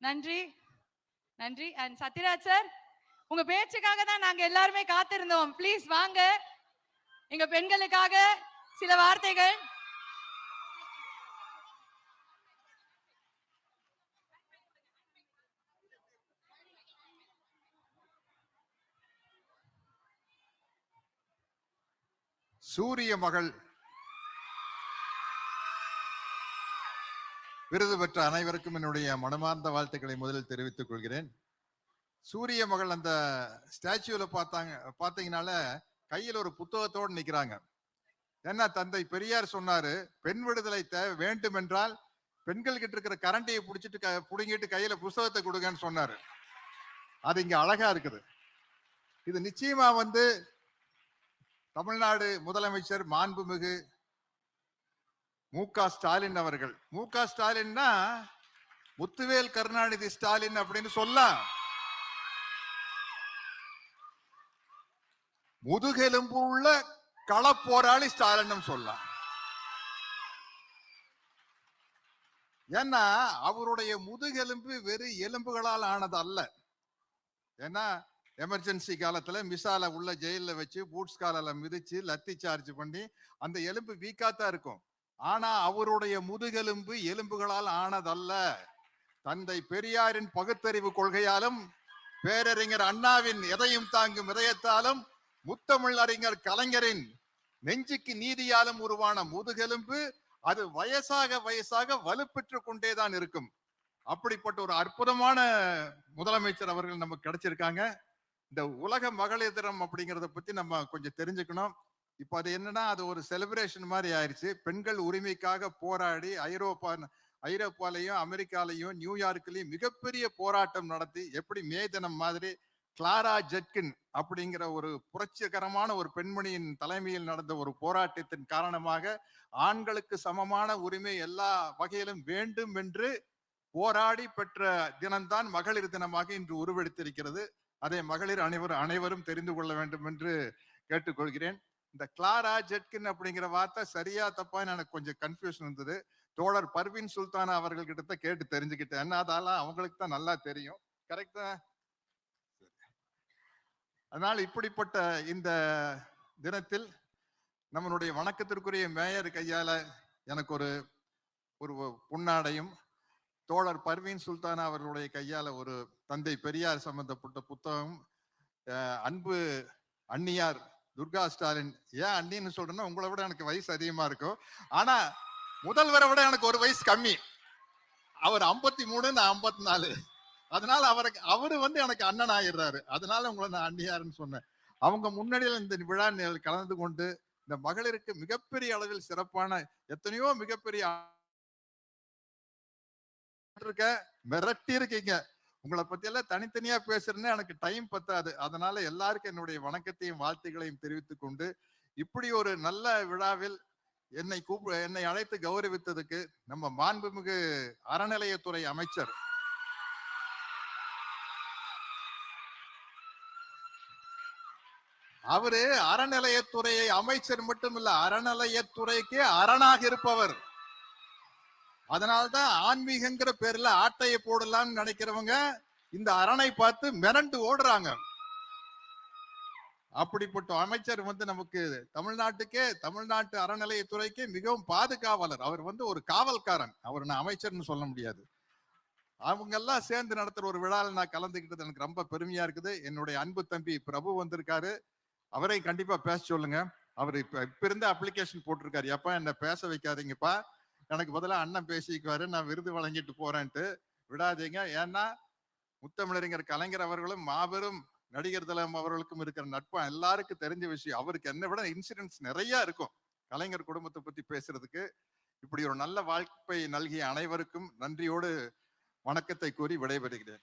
நன்றி நன்றி. And Sathyaraj sir, உங்க பேச்சுக்காக தான் நாங்க எல்லாருமே காத்திருந்தோம். ப்ளீஸ் வாங்க, எங்க பெண்களுக்காக சில வார்த்தைகள். சூரிய மகள் விருது பெற்ற அனைவருக்கும் என்னுடைய மனமார்ந்த வாழ்த்துக்களை முதலில் தெரிவித்துக் கொள்கிறேன். சூரிய மகள் அந்த ஸ்டாச்சுல பாத்தீங்கன்னால கையில் ஒரு புத்தகத்தோடு நிக்கிறாங்க. ஏன்னா தந்தை பெரியார் சொன்னாரு, பெண் விடுதலை வேண்டும் என்றால் பெண்கள் கிட்ட இருக்கிற கரண்டையை புடிங்கிட்டு கையில புத்தகத்தை கொடுங்கன்னு சொன்னாரு. அது இங்க அழகா இருக்குது. இது நிச்சயமா தமிழ்நாடு முதலமைச்சர் மாண்புமிகு மு.க. ஸ்டாலின் அவர்கள். மு.க. ஸ்டாலின்னா முத்துவேல் கருணாநிதி ஸ்டாலின் அப்படின்னு சொல்லலாம். முதுகெலும்பு உள்ள களப்போராளி ஸ்டாலின் சொல்லலாம். ஏன்னா அவருடைய முதுகெலும்பு வெறும் எலும்புகளால் ஆனது அல்ல. ஏன்னா எமர்ஜென்சி காலத்துல மிசால உள்ள ஜெயில வச்சு பூட்ஸ் காலால மிதிச்சு லத்தி சார்ஜ் பண்ணி அந்த எலும்பு வீக்காத்தான் இருக்கும். ஆனா அவருடைய முதுகெலும்பு எலும்புகளால் ஆனதல்ல. தந்தை பெரியாரின் பகுத்தறிவு கொள்கையாலும் பேரறிஞர் அண்ணாவின் எதையும் தாங்கும் இதயத்தாலும் முத்தமிழ் அறிஞர் கலைஞரின் நெஞ்சுக்கு நீதியாலும் உருவான முதுகெலும்பு அது வயசாக வலுப்பெற்று கொண்டேதான் இருக்கும். அப்படிப்பட்ட ஒரு அற்புதமான முதலமைச்சர் அவர்கள் நமக்கு கிடைச்சிருக்காங்க. இந்த உலக மகளிர் தினம் அப்படிங்கிறத பத்தி நம்ம கொஞ்சம் தெரிஞ்சுக்கணும். இப்ப அது என்னன்னா, அது ஒரு செலிப்ரேஷன் மாதிரி ஆயிடுச்சு. பெண்கள் உரிமைக்காக போராடி ஐரோப்பாலையும் அமெரிக்காலையும் நியூயார்க்லயும் மிகப்பெரிய போராட்டம் நடத்தி, எப்படி மே தினம் மாதிரி கிளாரா ஜெட்கின் அப்படிங்கிற ஒரு புரட்சிகரமான ஒரு பெண்மணியின் தலைமையில் நடந்த ஒரு போராட்டத்தின் காரணமாக ஆண்களுக்கு சமமான உரிமை எல்லா வகையிலும் வேண்டும் என்று போராடி பெற்ற தினம்தான் மகளிர் தினமாக இன்று உருவெடுத்திருக்கிறது. அதை மகளிர் அனைவரும் தெரிந்து கொள்ள வேண்டும் என்று கேட்டுக்கொள்கிறேன். இந்த கிளாரா ஜெட்கின் அப்படிங்கிற வார்த்தை சரியா தப்பான்னு எனக்கு கொஞ்சம் கன்ஃபியூஷன் இருந்தது. தோழர் பர்வீன் சுல்தானா அவர்கள் கிட்ட கேட்டு தெரிஞ்சுக்கிட்டேன். என்ன அதெல்லாம் அவங்களுக்கு தான் நல்லா தெரியும். கரெக்டா? அதனால இப்படிப்பட்ட இந்த தினத்தில் நம்மளுடைய வணக்கத்திற்குரிய மேயர் கையால எனக்கு ஒரு பொன்னாடையும், தோழர் பர்வீன் சுல்தானா அவர்களுடைய கையால ஒரு தந்தை பெரியார் சம்பந்தப்பட்ட புத்தகம், அன்பு அண்ணியார் துர்கா ஸ்டாலின். ஏன் அண்ணின்னு சொல்றேன்னா, உங்களை விட எனக்கு வயசு அதிகமா இருக்கும். ஆனா முதல்வரை விட எனக்கு ஒரு வயசு கம்மி. அவர் 53, நான் 54. அதனால அவரு எனக்கு அண்ணன் ஆயிடுறாரு. அதனால உங்களை நான் அண்ணியாருன்னு சொன்னேன். அவங்க முன்னாடியில் இந்த விழா கலந்து கொண்டு இந்த மகளிருக்கு மிகப்பெரிய அளவில் சிறப்பான எத்தனையோ மிகப்பெரிய மிரட்டி இருக்கீங்க. உங்களை பத்தி எல்லாம் தனித்தனியா பேசுறேன்னு எனக்கு டைம் பத்தாது. அதனால எல்லாருக்கும் என்னுடைய வணக்கத்தையும் வாழ்த்துக்களையும் தெரிவித்துக் கொண்டு, இப்படி ஒரு நல்ல விழாவில் என்னை அழைத்து கௌரவித்ததுக்கு நம்ம மாண்புமிகு அறநிலையத்துறை அமைச்சர் அவரு அறநிலையத்துறை அமைச்சர் மட்டும் இல்ல, அறநிலையத்துறைக்கு அரணாக இருப்பவர். அதனால்தான் ஆன்மீகங்கிற பேர்ல ஆட்டையை போடலாம்னு நினைக்கிறவங்க இந்த அரணை பார்த்து மிரண்டு ஓடுறாங்க. அப்படிப்பட்ட அமைச்சர் நமக்கு தமிழ்நாட்டு அறநிலையத்துறைக்கு மிகவும் பாதுகாவலர். அவர் ஒரு காவல்காரன். அவர் நான் அமைச்சர்னு சொல்ல முடியாது. அவங்க எல்லாம் சேர்ந்து நடத்துற ஒரு விழாவில் நான் கலந்துக்கிட்டது எனக்கு ரொம்ப பெருமையா இருக்குது. என்னுடைய அன்பு தம்பி பிரபு வந்திருக்காரு. அவரை கண்டிப்பா பேச சொல்லுங்க. அவர் இப்ப இருந்த அப்ளிகேஷன் போட்டிருக்காரு, எப்ப என்ன பேச வைக்காதீங்கப்பா, எனக்கு பதிலாக அண்ணன் பேசிக்குவாரு, நான் விருது வழங்கிட்டு போறேன்ட்டு. விடாதீங்க. ஏன்னா முத்தமிழறிஞர் கலைஞர் அவர்களும் மாபெரும் நடிகர் திலகம் அவர்களுக்கும் இருக்கிற நட்பு எல்லாருக்கும் தெரிஞ்ச விஷயம். அவருக்கு என்னை விட இன்சிடென்ட்ஸ் நிறைய இருக்கும் கலைஞர் குடும்பத்தை பத்தி பேசுறதுக்கு. இப்படி ஒரு நல்ல வாய்ப்பை நல்கிய அனைவருக்கும் நன்றியோடு வணக்கத்தை கூறி விடைபெறுகிறேன்.